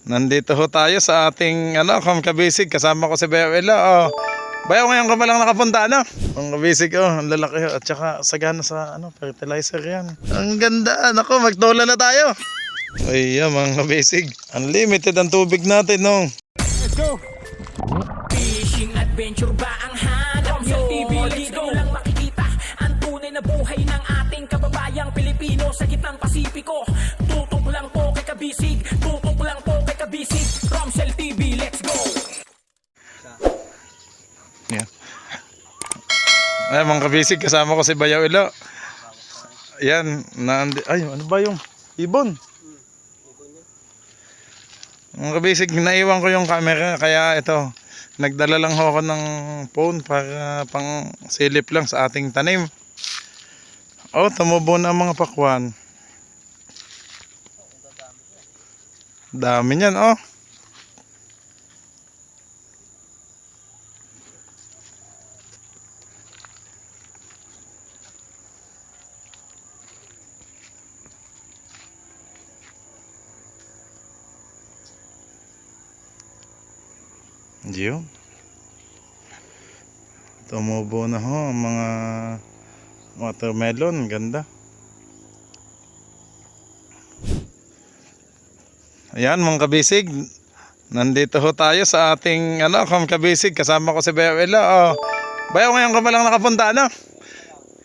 Nandito ho tayo sa ating kabisig. Kasama ko si Bayaw Elo. Oh. Bayaw, ngayon ka pa lang nakapunta, ano? Ang kabisig, ang lalaki ho. At saka sagana sa fertilizer yan. Ang ganda, nako, magtola na tayo. Ay, mga kabisig. Unlimited ang tubig natin, no? Let's go! Fishing adventure ba ang hanap nyo? Dito lang makikita ang tunay na buhay ng ating kababayang Pilipino sa gitnang Pasipiko. Tutok lang po kay Kabisig, tutok lang po kay Kabisig. Romsel TV, let's go! Yeah. Ay, mga kabisig, kasama ko si Bayaw Elo. Ayan, ay, ano ba yung ibon? Mga kabisig, naiwan ko yung camera, kaya ito, nagdala lang ako ng phone para pang silip lang sa ating tanim. Oh, tumubo na ang mga pakwan. Dami niyan, oh. Diyo. Tumubo na ho ang mga watermelon, ganda. Ayan, mga kabisig, nandito ho tayo sa ating kabisig. Kasama ko si Bayaw Elo. Oh. Bayaw, ngayon ka pa lang nakapunta, ano?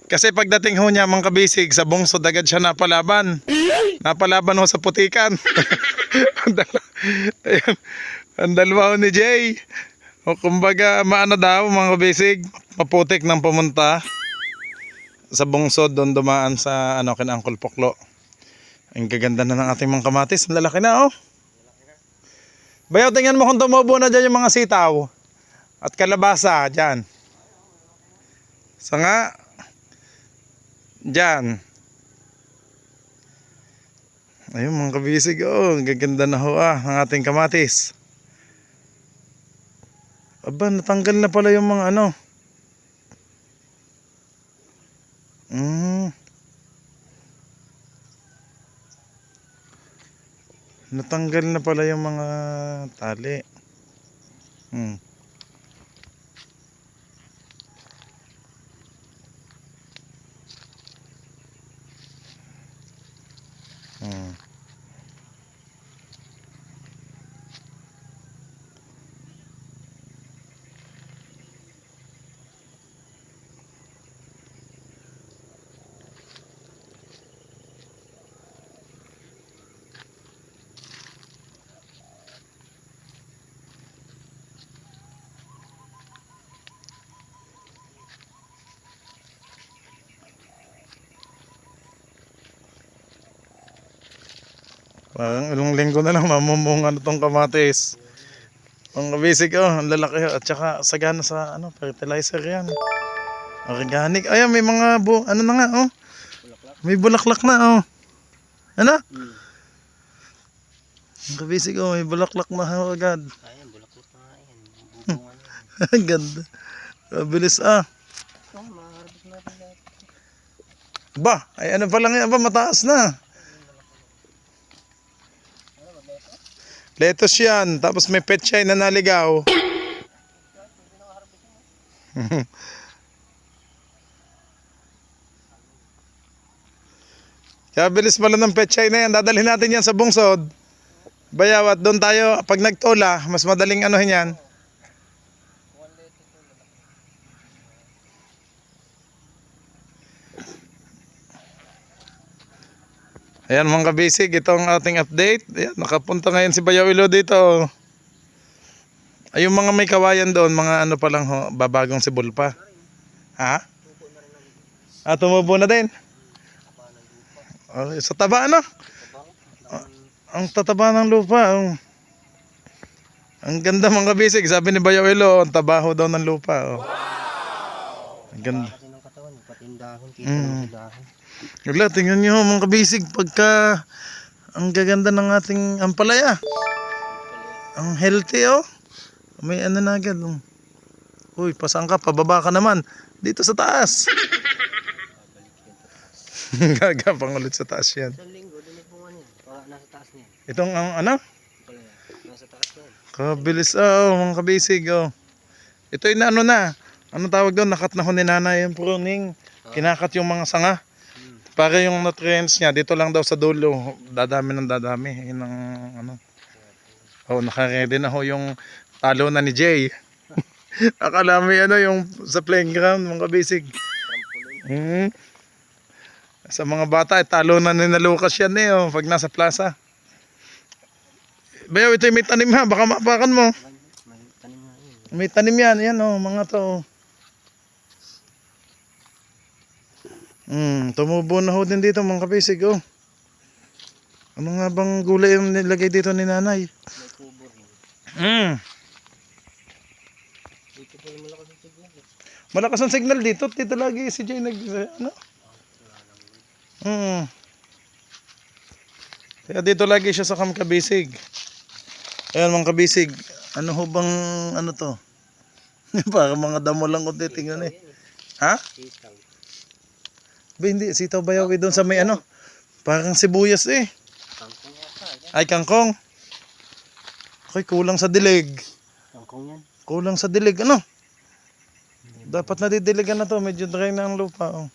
Kasi pagdating ho niya, mga kabisig, sa bungsod agad siya napalaban. Napalaban ho sa putikan. Ayan, ang dalawa ho ni Jay. O kumbaga, maano daw, mga kabisig, maputik nang pumunta sa bungsod, doon dumaan sa kina Uncle Poklo. Ang gaganda na ng ating mga kamatis. Ang lalaki na, oh. Bayaw, tingnan mo kung tumubo na dyan yung mga sitaw at kalabasa dyan. Sanga dyan. Ayun, mga kabisig, oh, ang gaganda na ho ng ating kamatis. Aba, natanggal na pala yung mga natanggal na pala yung mga tali. Hmm. Parang ilang linggo na lang mamumunga na tong kamatis. Ang kabisig, ang lalaki at saka sagana sa fertilizer yan. Organic. Ayan, may mga na nga, oh. May bulaklak na, oh. Ano? Ang kabisig, may bulaklak na agad. Ayan, bulaklak na nga yan. Bubungan yan. Ang ganda. Kabilis, Maharapos natin lahat. Ba, ay ano pa lang yan ba, mataas na. Lettuce yan, tapos may petchay na naligaw. Kaya bilis pala ng petchay na yan, dadalhin natin yan sa bungsod. Bayaw, at doon tayo, pag nagtola, mas madaling yan. Ayan, mga kabisig, ito ang ating update. Ayan, nakapunta ngayon si Bayaw Elo dito. Ay, yung mga may kawayan doon, mga pa lang ho, babagong sibol pa. Ha? Tumubo na din. Sa taba, ang tataba ng lupa. Ang ganda, mga kabisig. Sabi ni Bayaw Elo, ang tabaho daw ng lupa. Wow! Ang ganda. Kasi ng katawan, pati yung dahon, kita ng dahon. Wala, tingnan nyo mga kabisig, pagka ang gaganda ng ating ampalaya. Ang healthy, oh. May na agad. Uy, pasang ka, pababa ka naman. Dito sa taas. Gagapang ulit sa taas yan. Isang linggo, doon po yan. Nasa taas niya. Itong Palaya. Nasa taas yan. Kabilis, oh, mga kabisig, oh. Ito yung ano na. Ano tawag doon? Nakat na ho ni nanay yung pruning. Kinakat yung mga sanga. Para yung nutrients niya, dito lang daw sa dulo. Dadami ng dadami. Yun ang ano. Oh, nakaready na ho yung talo na ni Jay. Akala mo ano yung sa playing ground, mga kabisig. Sa mga bata, talo na ni na Lucas yan eh, oh, pag nasa plaza. Bayaw, ito yung may tanim ha, baka maapakan mo. May tanim nga yun. May tanim yan, yan oh, mga to. Tumubo na ho din dito mga kabisig, oh. Ano nga bang gulay yung nilagay dito ni nanay? May kubo rin. Dito po yung malakas ang signal. Malakas ang signal dito, dito lagi si Jay nag, ano? Kaya dito lagi siya sa Kabisig. Ayan mga kabisig, ano ho bang, ano to? Para mga damo lang kung titingnan eh. Ha? Sitaw. Ba hindi, sitaw bayaw eh doon sa may ano. Parang sibuyas eh. Kangkong yata. Yan. Ay, kangkong. Okay, kulang sa dilig. Kangkong yan. Kulang sa dilig, ano? Dapat nadidiligan na to, medyo dry na ang lupa. Oh.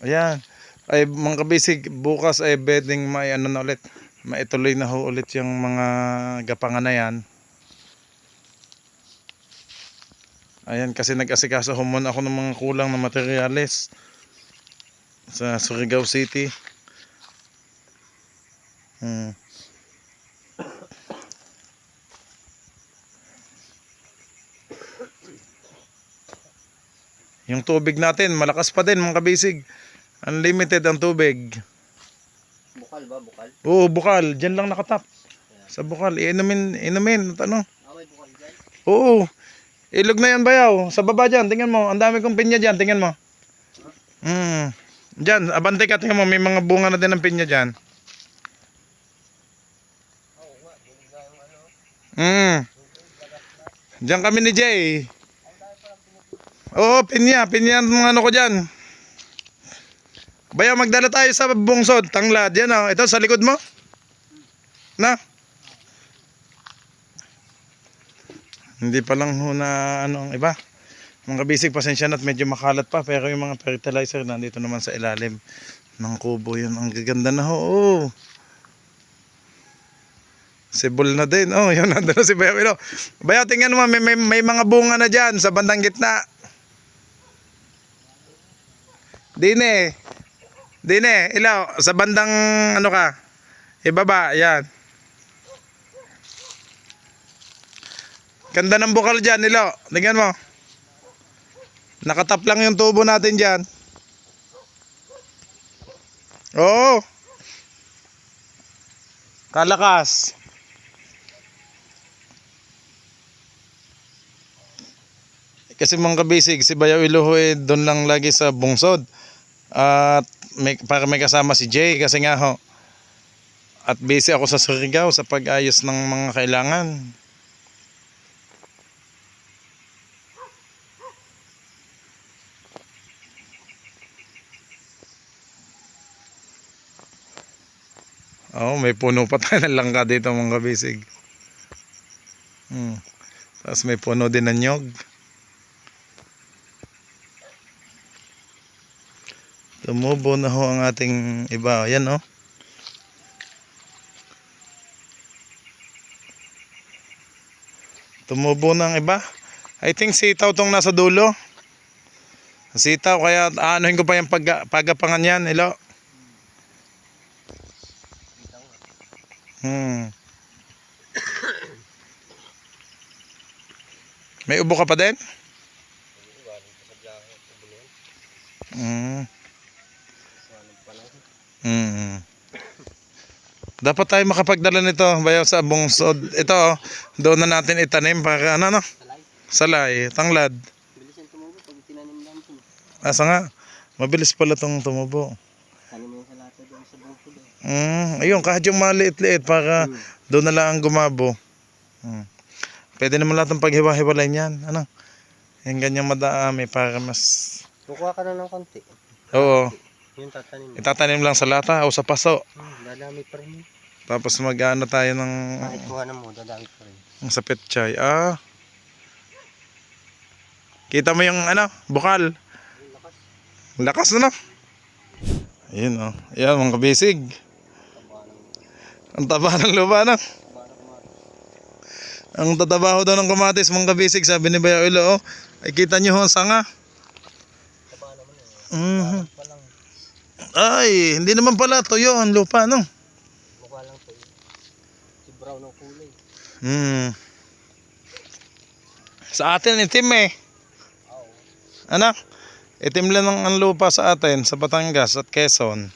Ayan. Ay, mga kabisig, bukas ay bedding may ano na ulit. Maituloy na ho ulit yung mga gapangan na yan. Ayan, kasi nag-asikaso ho muna ako ng mga kulang na materyales sa Surigao City. Yung tubig natin, malakas pa din mga kabisig. Unlimited ang tubig. Bukal ba? Bukal? Oo, bukal. Diyan lang nakatap. Sa bukal. Inumin. Ano? May bukal dyan? Oo. Ilog na yan bayaw. Sa baba dyan. Tingnan mo. Ang dami kong pinya dyan. Tingnan mo. Dyan. Abante ka. Tingnan mo. May mga bunga na din ng pinya dyan. Diyan kami ni Jay. Oo, pinya. Pinya ang ano ko dyan. Bayaw, magdala tayo sa bungsod. Tanglad. Yan o. Ito sa likod mo. Na. Hindi pa lang ho na ano ang iba. Mga kabisig, pasensya na at medyo makalat pa. Pero yung mga fertilizer nandito naman sa ilalim ng kubo. Yun, ang gaganda na ho. Oh. Sibol na din. Oh, yun, nandun na si Bayaw. Bayaw, tingnan mo. May mga bunga na dyan sa bandang gitna. Dine. Ilaw. Sa bandang ano ka? Ibaba. Yan. Ganda ng bukal dyan, Ilaw. Tingnan mo. Nakatap lang yung tubo natin dyan. Oo. Kalakas. Kasi mga kabisig, si Bayaw Iloho doon lang lagi sa bungsod. At para may kasama si Jay kasi nga ho. At busy ako sa Surigao sa pag-ayos ng mga kailangan. Oh, may puno pa tayo ng langka dito mga kabisig. Tapos may puno din ng nyog. Tumubo na ho ang ating iba. Ayan oh. Tumubo na ang iba. I think sitaw tong nasa dulo. Sitaw kaya aanuhin ko pa yung pagapangan yan. Hello. May ubo ka pa din? Dapat tayo makapagdala nito bayaw sa bungsod. Ito oh, doon na natin itanim para ano no? Salay, tanglad. Bilis yan tumubo pag tinanim natin. Asa nga? Mabilis pala tong tumubo. Tanim mo yung salata doon sa bungkod. Ayun, kahit yung maliit-liit para doon na lang ang gumabo. Pwede naman lahat ng paghiwa-hiwalay niyan. Ano? Yung ganyang madami para mas... Kukuha ka na ng konti. Oo. Yung tatanim mo. Itatanim lang sa lata o sa paso. Dadami pa rin yun. Tapos mag-ano tayo ng Kahit kuha na mo, dadami pa rin. sa petchay. Kita mo yung ano, bukal. Lakas na. Ayun oh. Ayan mga kabisig. Ang taba ng lupa na. Ang tatabaho daw ng kamatis mga kabisig, sabi ni Bayo Ilo. Ay kita nyo ang sanga. Ay, hindi naman pala tuyo ang lupa no. Mukha lang to. Si brown ang kulay. Sa atin itim eh. Ano? Itim lang ang lupa sa atin, sa Batangas at Quezon.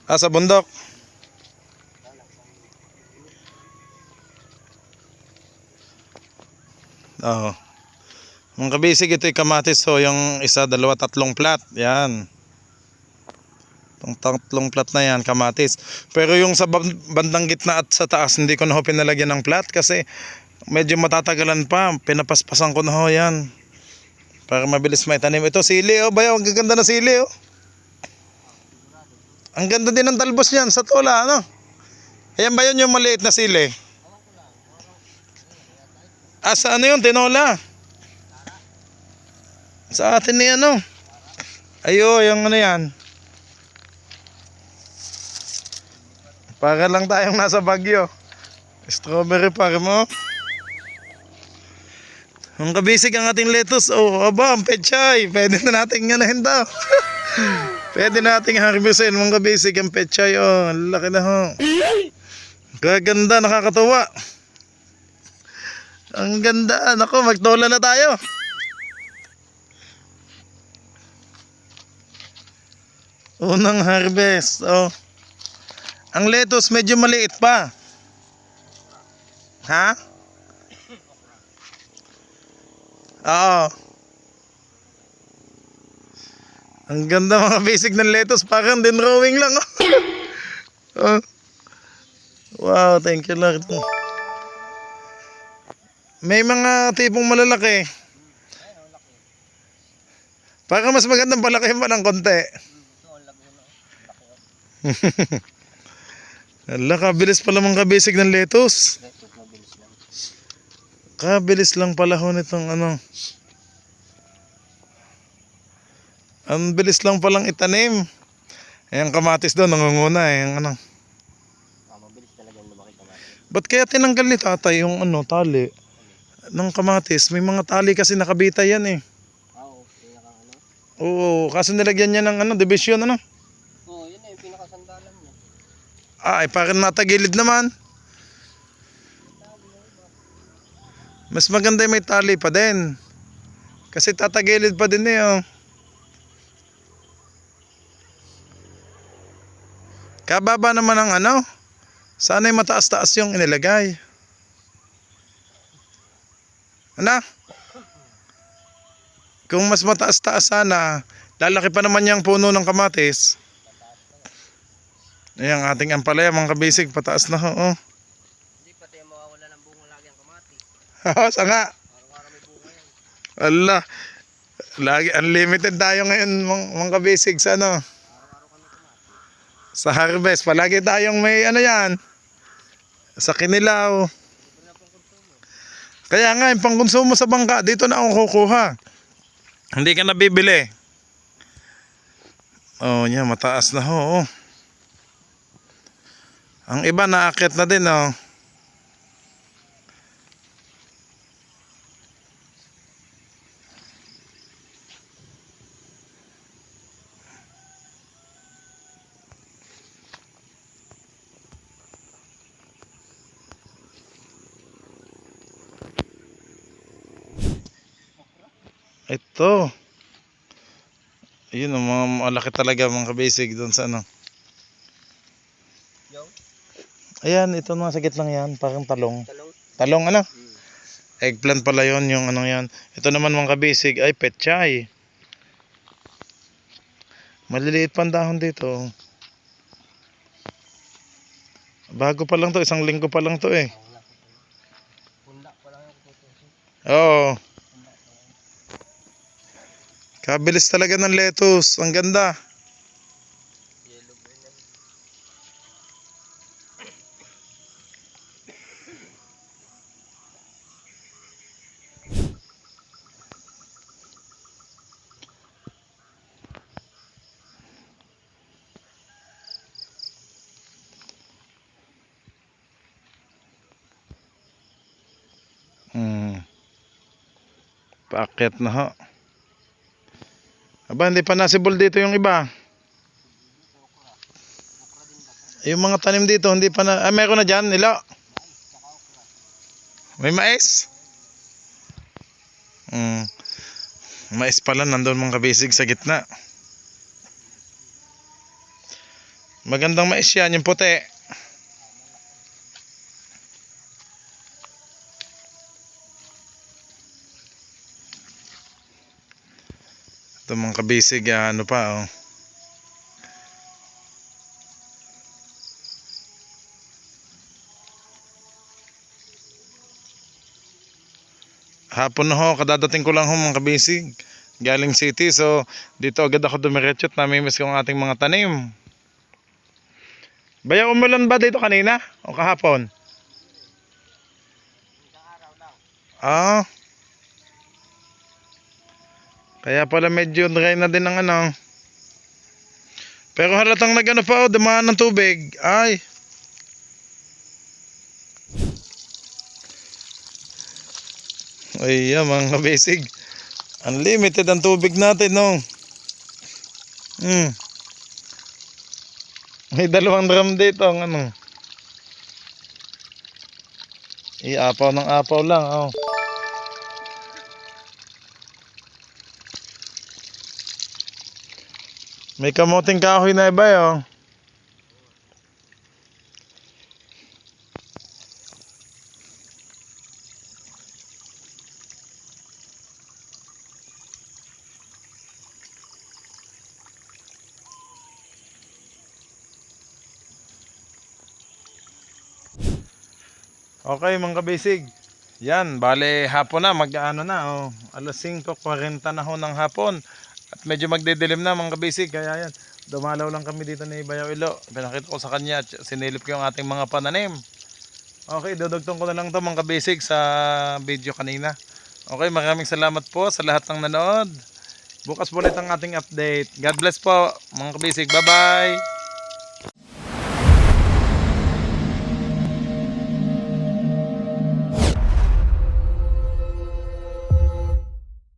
Sa bundok. Oo. Mga kabisig, ito'y kamatis. So, yung isa, dalawa, tatlong plat. Yan. Itong tatlong plat na yan, kamatis. Pero yung sa bandang gitna at sa taas, hindi ko na ho pinalagyan ng plat kasi medyo matatagalan pa. Pinapaspasan ko na ho yan. Para mabilis may tanim. Ito, sili. Oh, bayaw, ang gaganda na sili. Oh. Ang ganda din ng talbos niyan sa tula. Ano? Ayan ba yun yung maliit na sili? Sa ano yun? Tinola. Sa atin ni ano? Ayo, yung ano yan. Para lang tayong nasa Baguio. Strawberry pare mo. Ang kabisig ang ating lettuce. Oh, aba, ang pechay. Pwede na nating ganahin daw. Pwede nating harvestin mga kabisig ang pechay. Oh, ang laki na ho. Gaganda, nakakatuwa. Ang ganda. Nako, magtola na tayo. Unang harvest. Oh. Ang lettuce medyo maliit pa. Ha? Oo. Ang ganda mga basic ng lettuce. Parang din drawing lang. Oh. Wow, thank you Lord. May mga tipong malalaki. Parang mas magandang palaki pa ng konti. Ala, kabilis pala mga kabisig ng lettuce. Kabilis lang pala ho nitong ano. Ang bilis lang palang itanim. Ayan kamatis doon, nangunguna eh. Yung ano. Mabilis talaga lumaki kamatis. Ba't kaya tinanggal ni tatay yung ano, tali ng kamatis? May mga tali kasi nakabita yan eh. Oo, kaya kang ano? Oo, kasi nilagyan niya ng ano, division ano. Oo, yun na yung pinakasandalan niya. Ay, parang natagilid naman. Mas maganda yung may tali pa din. Kasi tatagilid pa din eh oh. Kababa naman ang ano. Sana'y mataas-taas yung inilagay. Ano? Kung mas mataas-taas sana, lalaki pa naman yung puno ng kamatis. Ayan, ating ampalaya mga kabisig, pataas na ho. Oh. Hindi pati mawawala ng bunga lagi ang kamatis. Sanga. Araw-araw may bunga yan. Allah. Lagi unlimited tayo ngayon mga kabisig sa ano. Sa harvest, palagi tayong may ano yan. Sa Kinilaw. Kaya nga, yung pangkonsumo sa bangka, dito na ako kukuha. Hindi ka nabibili. Oh, yan, mataas na ho. Oh. Ang iba naakit na din, oh. Ito. Ayun, mga malaki talaga mga kabisig doon sa ano. Yung? Ayan, ito mga sagit lang yan, parang talong. Talong? Talong ano? Eggplant pala yon yung ano yan. Ito naman mga kabisig ay petchay. Maliliit pa ang dahon dito. Bago pa lang to, isang linggo pa lang to eh. Punla pa lang yung tutusin. Oo. Kabilis talaga ng lettuce. Ang ganda. Paakyat na ho. Aba, hindi pa nasibol dito yung iba. Yung mga tanim dito, hindi pa na... Ah, meron na dyan, nila. May mais? Mais pala, nandun mga kabisig sa gitna. Magandang mais yan, yung puti. Ito mga kabisig, ano pa, oh. Hapon na ho, kadadating ko lang ho mga kabisig. Galing city, so dito agad ako dumiretso at namimiss ko ang ating mga tanim. Baya umulan ba dito kanina o kahapon? Ah. Kaya pala medyo dry na din ang ano. Pero halatang nagano pa, dumaan ng tubig. Ay. Ay, mga kabisig. Unlimited ang tubig natin, no? May 2 drum dito, ang ano. Iapaw ng apaw lang, oh. May kamuting kahoy na iba, oh. Okay mga kabisig. Yan, bale hapon na, mag-ano na, oh. Alas 5:40 na ho ng hapon. At medyo magdidilim na mga kabisig. Kaya yan, dumalaw lang kami dito ni Bayaw Ilo. Pinakita ko sa kanya at sinilip ko yung ating mga pananim. Okay, dudugtong ko na lang to mga kabisig sa video kanina. Okay, maraming salamat po sa lahat ng nanood. Bukas ulit ang ating update. God bless po mga kabisig. Bye bye!